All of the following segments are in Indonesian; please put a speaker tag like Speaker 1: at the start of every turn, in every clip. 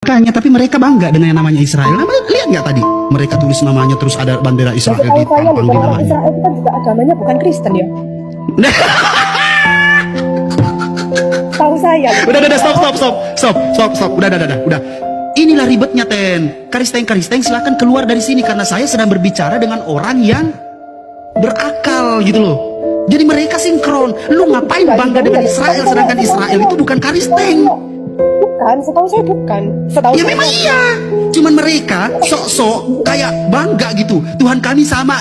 Speaker 1: Makanya, tapi mereka bangga dengan yang namanya Israel. Nah, lihat nggak tadi? Mereka tulis namanya, terus ada bendera Israel di pampang di namanya.
Speaker 2: Israel itu kan juga agamanya bukan Kristen ya. Tahu saya.
Speaker 1: Udah, stop. Udah. Inilah ribetnya, Ten. Karisteng silakan keluar dari sini karena saya sedang berbicara dengan orang yang berakal gitu loh. Jadi mereka sinkron. Lu ngapain bangga dengan Israel sedangkan Israel itu bukan karisteng?
Speaker 2: Bukan, setahu saya bukan.
Speaker 1: Ya memang iya. Cuman mereka sok-sok kayak bangga gitu. Tuhan kami sama.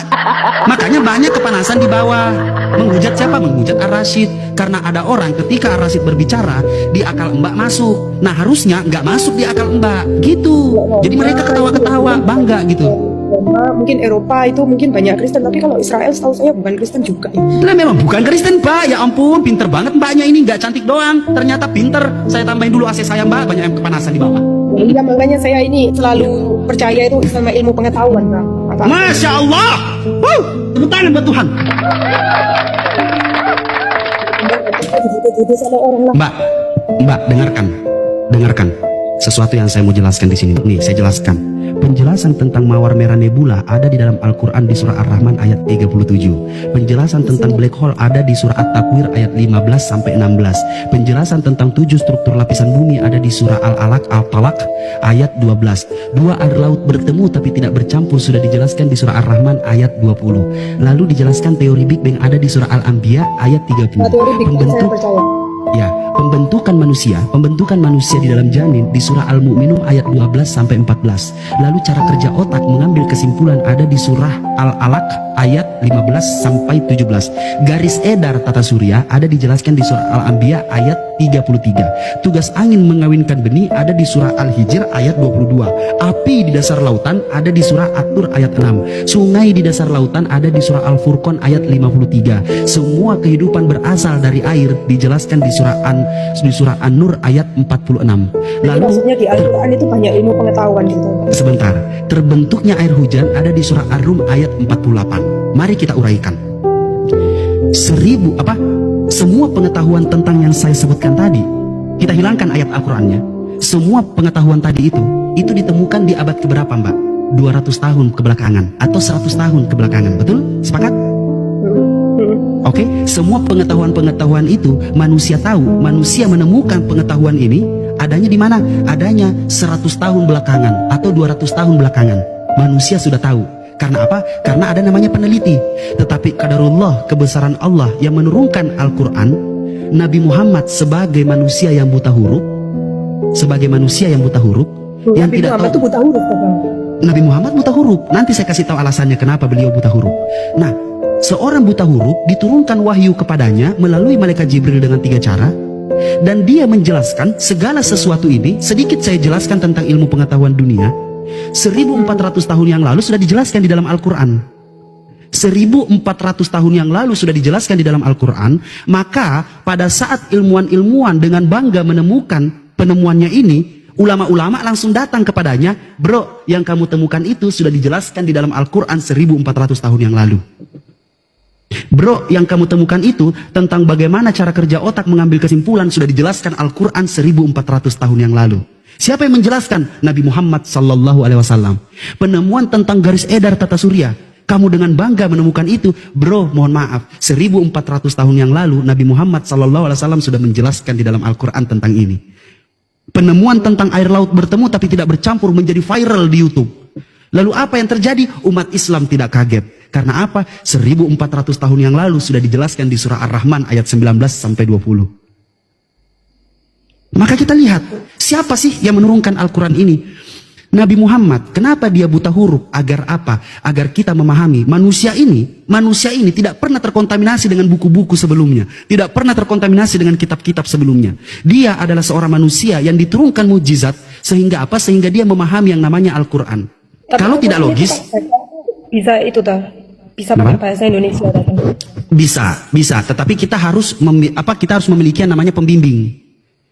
Speaker 1: Makanya banyak kepanasan di bawah. Menghujat siapa? Menghujat Ar-Rasyid. Karena ada orang ketika Ar-Rasyid berbicara, di akal Mbak masuk. Nah harusnya nggak masuk di akal Mbak. Gitu. Jadi mereka ketawa-ketawa, bangga gitu.
Speaker 2: Mungkin Eropa itu mungkin banyak Kristen, tapi kalau Israel setahu saya bukan Kristen juga.
Speaker 1: Nah memang bukan Kristen, Pak. Ya ampun, pinter banget Mbaknya ini. Nggak cantik doang, ternyata pinter. Saya tambahin dulu AC saya Mbak, banyak yang kepanasan di bawah.
Speaker 2: Iya, makanya saya ini selalu percaya itu sama ilmu pengetahuan, Pak.
Speaker 1: Masya Allah. Tepuk tangan buat Tuhan. Mbak, dengarkan. Sesuatu yang saya mau jelaskan di sini. Nih, saya jelaskan. Penjelasan tentang mawar merah nebula ada di dalam Al-Quran di surah Ar-Rahman ayat 37. Penjelasan tentang black hole ada di surah At-Takwir ayat 15 sampai 16. Penjelasan tentang 7 struktur lapisan bumi ada di surah Al-Talaq ayat 12. 2 air laut bertemu tapi tidak bercampur sudah dijelaskan di surah Ar-Rahman ayat 20. Lalu dijelaskan teori Big Bang ada di surah Al-Anbiya ayat 30. Pembentukan manusia di dalam janin di surah Al-Mu'minun ayat 12 sampai 14. Lalu cara kerja otak mengambil kesimpulan ada di surah Al-Alaq ayat 15 sampai 17. Garis edar tata surya ada dijelaskan di surah Al-Anbiya ayat 33. Tugas angin mengawinkan benih ada di surah Al-Hijr ayat 22. Api di dasar lautan ada di surah At-Tur ayat 6. Sungai di dasar lautan ada di surah Al-Furqan ayat 53. Semua kehidupan berasal dari air dijelaskan di surah An-Nur ayat 46. Lalu
Speaker 2: maksudnya di Al-Quran itu banyak ilmu pengetahuan gitu.
Speaker 1: Sebentar, terbentuknya air hujan ada di surah Ar-Rum ayat 48. Mari kita uraikan. Semua pengetahuan tentang yang saya sebutkan tadi, kita hilangkan ayat Al-Qurannya. Semua pengetahuan tadi itu ditemukan di abad keberapa, Mbak? 200 tahun kebelakangan atau 100 tahun kebelakangan, betul? Sepakat? Oke, semua pengetahuan itu manusia tahu, manusia menemukan pengetahuan ini adanya di mana? Adanya 100 tahun belakangan atau 200 tahun belakangan. Manusia sudah tahu. Karena apa? Karena ada namanya peneliti. Tetapi qadarullah, kebesaran Allah yang menurunkan Al-Quran, Nabi Muhammad sebagai manusia yang buta huruf, yang tidak tahu.
Speaker 2: Buta huruf,
Speaker 1: Nabi Muhammad buta huruf. Nanti saya kasih tahu alasannya kenapa beliau buta huruf. Nah, seorang buta huruf diturunkan wahyu kepadanya melalui malaikat Jibril dengan 3 cara, dan dia menjelaskan segala sesuatu ini. Sedikit saya jelaskan tentang ilmu pengetahuan dunia. 1400 tahun yang lalu sudah dijelaskan di dalam Al-Quran. 1400 tahun yang lalu sudah dijelaskan di dalam Al-Quran. Maka pada saat ilmuwan-ilmuwan dengan bangga menemukan penemuannya ini, ulama-ulama langsung datang kepadanya, bro, yang kamu temukan itu sudah dijelaskan di dalam Al-Quran 1400 tahun yang lalu. Bro, yang kamu temukan itu tentang bagaimana cara kerja otak mengambil kesimpulan sudah dijelaskan Al-Quran 1400 tahun yang lalu. Siapa yang menjelaskan? Nabi Muhammad sallallahu alaihi wasallam. Penemuan tentang garis edar tata surya, kamu dengan bangga menemukan itu, bro, mohon maaf, 1400 tahun yang lalu Nabi Muhammad sallallahu alaihi wasallam sudah menjelaskan di dalam Al-Quran tentang ini. Penemuan tentang air laut bertemu tapi tidak bercampur menjadi viral di YouTube. Lalu apa yang terjadi? Umat Islam tidak kaget. Karena apa? 1400 tahun yang lalu sudah dijelaskan di surah Ar-Rahman ayat 19 sampai 20. Maka kita lihat, siapa sih yang menurunkan Al-Quran ini? Nabi Muhammad. Kenapa dia buta huruf? Agar apa? Agar kita memahami manusia ini tidak pernah terkontaminasi dengan buku-buku sebelumnya, tidak pernah terkontaminasi dengan kitab-kitab sebelumnya. Dia adalah seorang manusia yang diturunkan mukjizat sehingga apa? Sehingga dia memahami yang namanya Al-Quran. Kalau tidak logis,
Speaker 2: bisa pakai bahasa Indonesia.
Speaker 1: Bisa. Tetapi kita harus memiliki yang namanya pembimbing.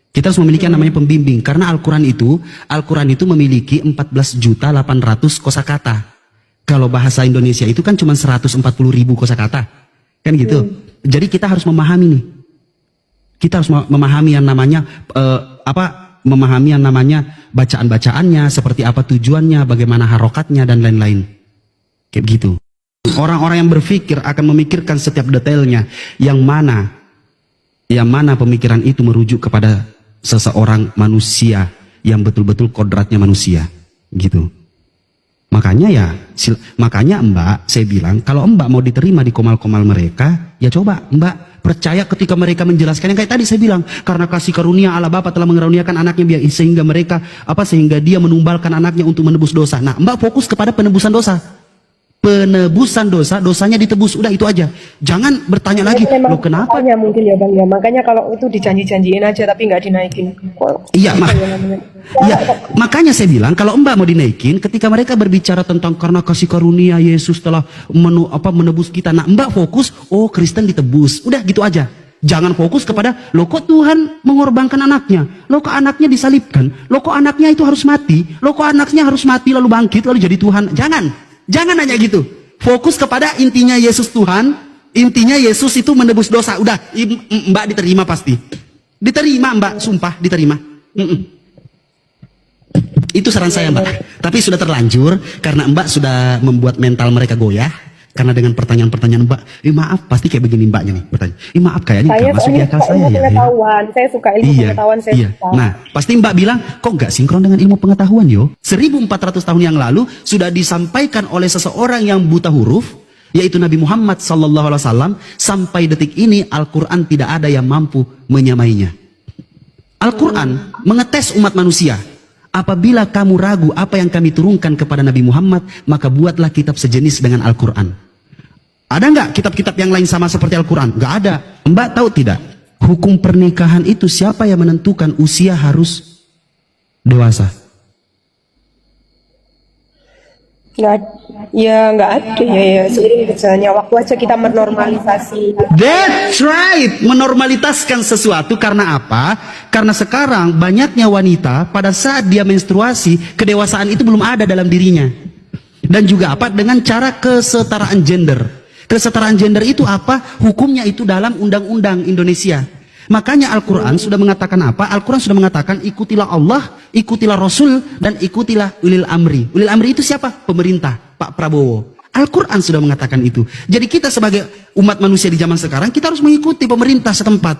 Speaker 1: Kita harus memiliki yang namanya pembimbing. Karena Al-Quran itu memiliki 14.800.000 kosakata. Kalau bahasa Indonesia itu kan cuma 140.000 kosakata. Kan gitu. Jadi kita harus memahami nih. Kita harus memahami yang namanya memahami yang namanya bacaan-bacaannya, seperti apa tujuannya, bagaimana harokatnya dan lain-lain. Kayak begitu. Orang-orang yang berpikir akan memikirkan setiap detailnya, yang mana pemikiran itu merujuk kepada seseorang manusia yang betul-betul kodratnya manusia, gitu. Makanya Mbak, saya bilang kalau Mbak mau diterima di komal-komal mereka, ya coba Mbak percaya ketika mereka menjelaskan yang kayak tadi saya bilang, karena kasih karunia Allah Bapa telah mengaruniakan anaknya sehingga dia menumbalkan anaknya untuk menebus dosa. Nah, Mbak fokus kepada penebusan dosa. Penebusan dosa, dosanya ditebus, udah itu aja. Jangan bertanya lagi,
Speaker 2: Memang
Speaker 1: loh kenapa?
Speaker 2: makanya mungkin ya Bang ya. Makanya kalau itu dijanji-janjiin aja tapi nggak dinaikin.
Speaker 1: Iya,
Speaker 2: Apa ya namanya?
Speaker 1: ya, makanya saya bilang kalau Mbak mau dinaikin, ketika mereka berbicara tentang karena kasih karunia Yesus telah menebus kita, nah Mbak fokus, oh Kristen ditebus, udah gitu aja. Jangan fokus kepada, loh kok Tuhan mengorbankan anaknya, loh kok anaknya disalibkan, loh kok anaknya itu harus mati, loh kok anaknya harus mati lalu bangkit lalu jadi Tuhan. Jangan hanya gitu. Fokus kepada intinya Yesus Tuhan, intinya Yesus itu menebus dosa. Udah, Mbak diterima pasti. Diterima Mbak, sumpah diterima. Itu saran saya Mbak. Tapi sudah terlanjur karena Mbak sudah membuat mental mereka goyah. Karena dengan pertanyaan-pertanyaan Mbak, maaf pasti kayak begini Mbaknya nih bertanya. Maaf kayaknya
Speaker 2: Saya
Speaker 1: nggak masuk di akal saya ya.
Speaker 2: pengetahuan. Saya suka ilmu pengetahuan, saya
Speaker 1: Iya.
Speaker 2: suka.
Speaker 1: Nah, pasti Mbak bilang, kok nggak sinkron dengan ilmu pengetahuan yo? 1400 tahun yang lalu sudah disampaikan oleh seseorang yang buta huruf, yaitu Nabi Muhammad SAW. Sampai detik ini Al-Quran tidak ada yang mampu menyamainya. Al-Quran mengetes umat manusia. Apabila kamu ragu apa yang kami turunkan kepada Nabi Muhammad, maka buatlah kitab sejenis dengan Al-Quran. Ada nggak kitab-kitab yang lain sama seperti Al-Quran? Nggak ada. Mbak tahu tidak? Hukum pernikahan itu siapa yang menentukan usia harus dewasa?
Speaker 2: Nggak ada ya. Seiring berjalannya waktu aja kita menormalisasi.
Speaker 1: That's right. Menormalitaskan sesuatu karena apa? Karena sekarang banyaknya wanita pada saat dia menstruasi, kedewasaan itu belum ada dalam dirinya. Dan juga apa? Dengan cara kesetaraan gender. Kesetaraan gender itu apa? Hukumnya itu dalam undang-undang Indonesia. Makanya Al-Quran sudah mengatakan apa? Al-Quran sudah mengatakan ikutilah Allah, ikutilah Rasul, dan ikutilah ulil amri. Ulil amri itu siapa? Pemerintah, Pak Prabowo. Al-Quran sudah mengatakan itu. Jadi kita sebagai umat manusia di zaman sekarang, kita harus mengikuti pemerintah setempat.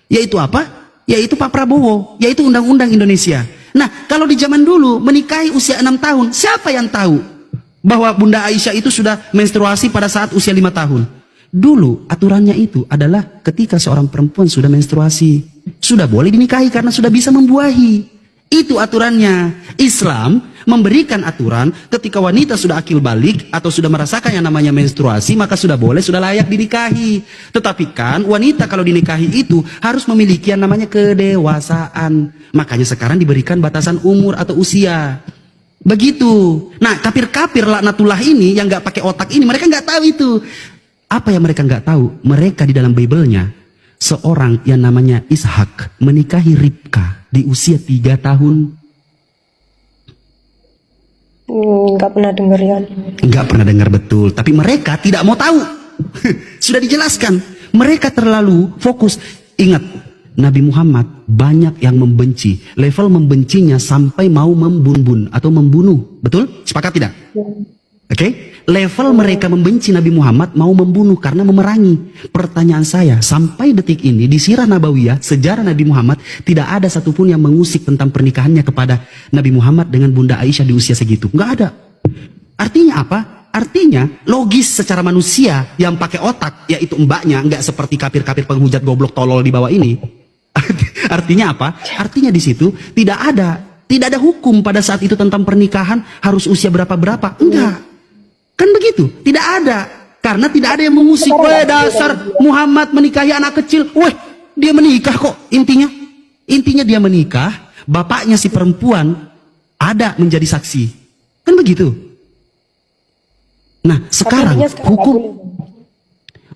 Speaker 1: Yaitu apa? Yaitu Pak Prabowo, yaitu undang-undang Indonesia. Nah, kalau di zaman dulu menikahi usia 6 tahun, siapa yang tahu bahwa Bunda Aisyah itu sudah menstruasi pada saat usia 5 tahun. Dulu aturannya itu adalah ketika seorang perempuan sudah menstruasi, sudah boleh dinikahi karena sudah bisa membuahi. Itu aturannya. Islam memberikan aturan ketika wanita sudah akil balik atau sudah merasakan yang namanya menstruasi, maka sudah boleh, sudah layak dinikahi. Tetapi kan wanita kalau dinikahi itu harus memiliki yang namanya kedewasaan. Makanya sekarang diberikan batasan umur atau usia. Begitu. Nah, kafir-kafir laknatullah ini yang nggak pakai otak ini, mereka nggak tahu itu. Apa yang mereka nggak tahu? Mereka di dalam Bible-nya, seorang yang namanya Ishak menikahi Ribka di usia 3 tahun.
Speaker 2: Nggak pernah dengar ya.
Speaker 1: Nggak pernah dengar betul. Tapi mereka tidak mau tahu. Sudah dijelaskan. Mereka terlalu fokus. Ingat, Nabi Muhammad banyak yang membenci. Level membencinya sampai mau membunuh atau membunuh. Betul? Sepakat tidak? Oke? Level mereka membenci Nabi Muhammad mau membunuh karena memerangi. Pertanyaan saya, sampai detik ini di Sirah Nabawiyah, sejarah Nabi Muhammad, tidak ada satupun yang mengusik tentang pernikahannya kepada Nabi Muhammad dengan Bunda Aisyah di usia segitu. Nggak ada. Artinya apa? Artinya logis secara manusia yang pakai otak, yaitu mbaknya, nggak seperti kafir-kafir penghujat goblok tolol di bawah ini. Artinya apa? Artinya di situ tidak ada hukum pada saat itu tentang pernikahan harus usia berapa-berapa. Enggak. Kan begitu? Tidak ada. Karena tidak ada yang mengusik. Weh dasar Muhammad menikahi anak kecil. Weh, dia menikah kok intinya. Intinya dia menikah, bapaknya si perempuan ada menjadi saksi. Kan begitu? Nah, sekarang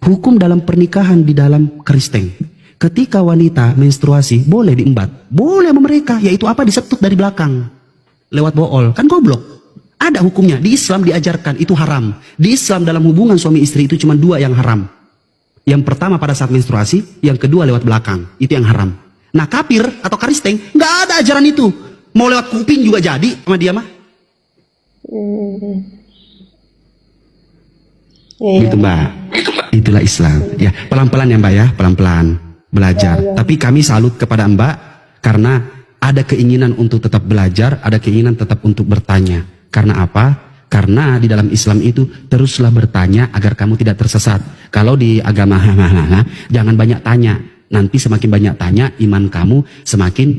Speaker 1: hukum dalam pernikahan di dalam Kristen. Ketika wanita menstruasi boleh diembat, boleh sama mereka, yaitu apa? Disetut dari belakang lewat bool. Kan goblok. Ada hukumnya. Di Islam diajarkan itu haram. Di Islam dalam hubungan suami istri itu cuma 2 yang haram. Yang pertama pada saat menstruasi, yang kedua lewat belakang. Itu yang haram. Nah kafir atau karisteng nggak ada ajaran itu. Mau lewat kuping juga jadi sama dia mah. Gitu Mbak. Itulah Islam. Ya pelan-pelan ya Mbak ya, pelan-pelan belajar. Tapi kami salut kepada Mbak karena ada keinginan untuk tetap belajar, ada keinginan tetap untuk bertanya. Karena apa? Karena di dalam Islam itu teruslah bertanya agar kamu tidak tersesat. Kalau di agama jangan banyak tanya. Nanti semakin banyak tanya, iman kamu semakin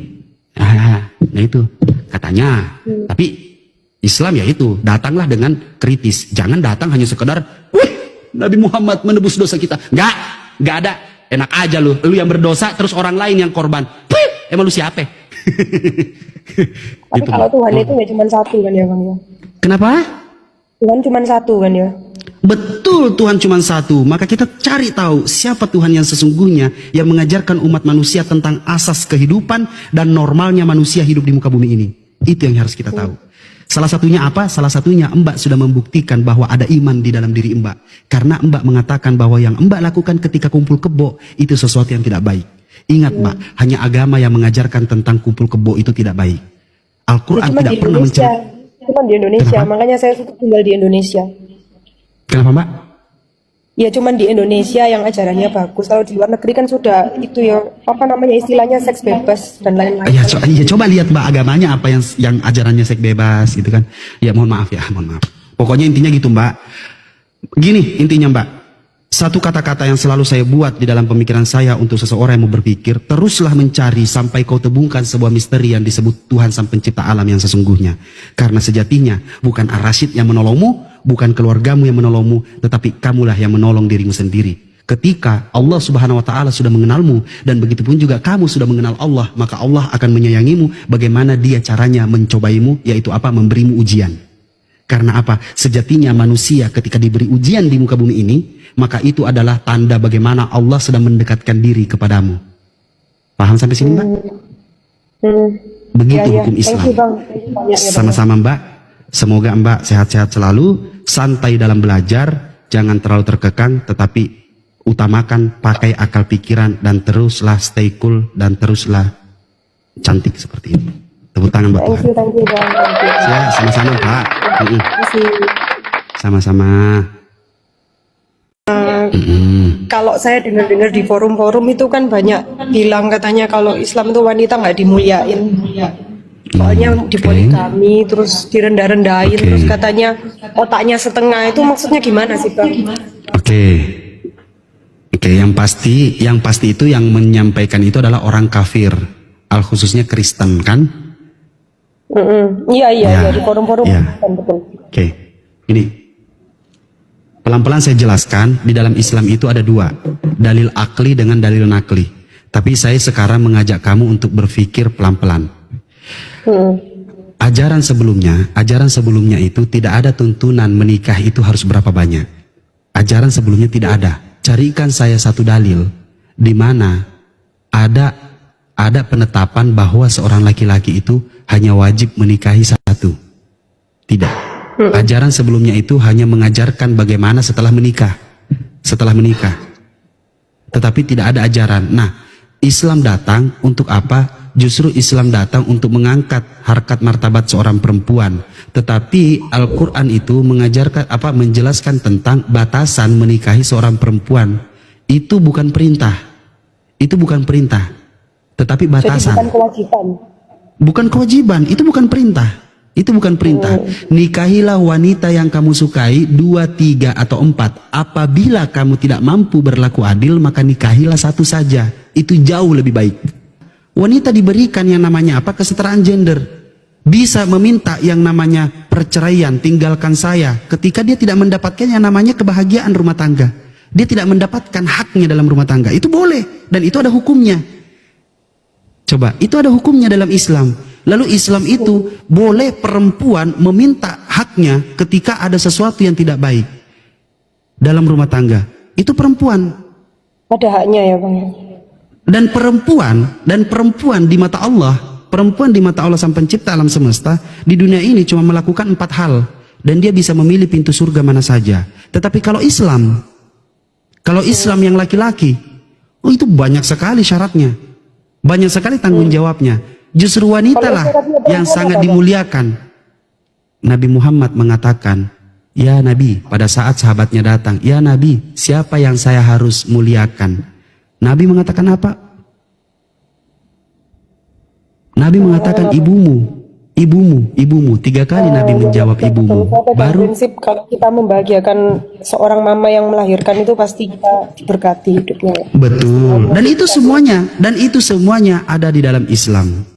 Speaker 1: nah itu katanya. Tapi Islam ya itu, datanglah dengan kritis. Jangan datang hanya sekedar, wih, Nabi Muhammad menebus dosa kita. Nggak ada. Enak aja lu yang berdosa terus orang lain yang korban. Wih, emang lu siapa?
Speaker 2: Tapi
Speaker 1: gitu,
Speaker 2: kalau Tuhan itu nggak cuma satu kan ya Bang ya?
Speaker 1: Kenapa?
Speaker 2: Tuhan cuma satu kan ya?
Speaker 1: Betul, Tuhan cuma satu. Maka kita cari tahu siapa Tuhan yang sesungguhnya yang mengajarkan umat manusia tentang asas kehidupan dan normalnya manusia hidup di muka bumi ini. Itu yang harus kita tahu. Salah satunya apa? Salah satunya Mbak sudah membuktikan bahwa ada iman di dalam diri Mbak. Karena Mbak mengatakan bahwa yang Mbak lakukan ketika kumpul kebo itu sesuatu yang tidak baik. Ingat Mbak, hanya agama yang mengajarkan tentang kumpul kebo itu tidak baik. Al-Quran tidak pernah menceritakan.
Speaker 2: Cuma di Indonesia, makanya saya suka tinggal di Indonesia.
Speaker 1: Kenapa Mbak?
Speaker 2: Ya cuman di Indonesia yang ajarannya bagus. Kalau di luar negeri kan sudah itu ya apa namanya istilahnya seks bebas dan lain-lain.
Speaker 1: Ya, coba lihat Mbak agamanya apa yang ajarannya seks bebas gitu kan. Ya mohon maaf. Pokoknya intinya gitu Mbak. Gini intinya Mbak. Satu kata-kata yang selalu saya buat di dalam pemikiran saya untuk seseorang yang mau berpikir, teruslah mencari sampai kau temukan sebuah misteri yang disebut Tuhan Sang Pencipta Alam yang sesungguhnya. Karena sejatinya bukan Ar-Rasyid yang menolongmu, bukan keluargamu yang menolongmu, tetapi kamulah yang menolong dirimu sendiri. Ketika Allah Subhanahu wa Ta'ala sudah mengenalmu, dan begitupun juga kamu sudah mengenal Allah, maka Allah akan menyayangimu. Bagaimana Dia caranya mencobaimu, yaitu apa? Memberimu ujian. Karena apa? Sejatinya manusia ketika diberi ujian di muka bumi ini, maka itu adalah tanda bagaimana Allah sedang mendekatkan diri kepadamu. Paham sampai sini Mbak? Begitu hukum Islam. Sama-sama Mbak. Semoga Mbak sehat-sehat selalu, santai dalam belajar, jangan terlalu terkekang, tetapi utamakan pakai akal pikiran dan teruslah stay cool dan teruslah cantik seperti ini. Tepuk tangan buat Tuhan.
Speaker 2: Thank you, Bang.
Speaker 1: Ya, sama-sama Pak. Sama-sama.
Speaker 2: Kalau saya dengar-dengar di forum-forum itu kan banyak bilang katanya kalau Islam itu wanita nggak dimuliain. Soalnya dipoligami, terus direndah-rendahin, terus katanya otaknya setengah. Itu maksudnya gimana sih Bang?
Speaker 1: Oke, yang pasti itu yang menyampaikan itu adalah orang kafir, khususnya Kristen kan?
Speaker 2: Iya, di forum-forum kan, betul.
Speaker 1: Oke, ini pelan-pelan saya jelaskan, di dalam Islam itu ada dua, dalil akli dengan dalil nakli. Tapi saya sekarang mengajak kamu untuk berpikir pelan-pelan. Ajaran sebelumnya itu tidak ada tuntunan menikah itu harus berapa banyak. Ajaran sebelumnya tidak ada. Carikan saya satu dalil di mana ada penetapan bahwa seorang laki-laki itu hanya wajib menikahi satu. Tidak. Ajaran sebelumnya itu hanya mengajarkan bagaimana setelah menikah. Tetapi tidak ada ajaran. Nah, Islam datang untuk apa? Justru Islam datang untuk mengangkat harkat martabat seorang perempuan. Tetapi Al-Quran itu menjelaskan tentang batasan menikahi seorang perempuan. Itu bukan perintah. Tetapi batasan.
Speaker 2: Jadi bukan kewajiban.
Speaker 1: Bukan kewajiban, itu bukan perintah. Nikahilah wanita yang kamu sukai 2, 3 atau 4. Apabila kamu tidak mampu berlaku adil, maka nikahilah satu saja. Itu jauh lebih baik. Wanita diberikan yang namanya apa? Kesetaraan gender. Bisa meminta yang namanya perceraian, tinggalkan saya. Ketika dia tidak mendapatkan yang namanya kebahagiaan rumah tangga. Dia tidak mendapatkan haknya dalam rumah tangga. Itu boleh. Dan itu ada hukumnya. Coba, itu ada hukumnya dalam Islam. Lalu Islam itu boleh perempuan meminta haknya ketika ada sesuatu yang tidak baik dalam rumah tangga. Itu perempuan.
Speaker 2: Ada haknya ya Bang.
Speaker 1: Dan perempuan di mata Allah Sang Pencipta alam semesta di dunia ini cuma melakukan 4 hal dan dia bisa memilih pintu surga mana saja. Tetapi kalau Islam yang laki-laki, itu banyak sekali syaratnya. Banyak sekali tanggung jawabnya. Justru wanita lah yang sangat dimuliakan. Nabi Muhammad mengatakan, ya Nabi, pada saat sahabatnya datang, ya Nabi, siapa yang saya harus muliakan? Nabi mengatakan apa? Nabi mengatakan ibumu. Ibumu. 3 kali Nabi menjawab ibumu. Baru
Speaker 2: prinsip kalau kita membahagiakan seorang mama yang melahirkan itu pasti kita diberkati hidupnya.
Speaker 1: betul. Dan itu semuanya ada di dalam Islam.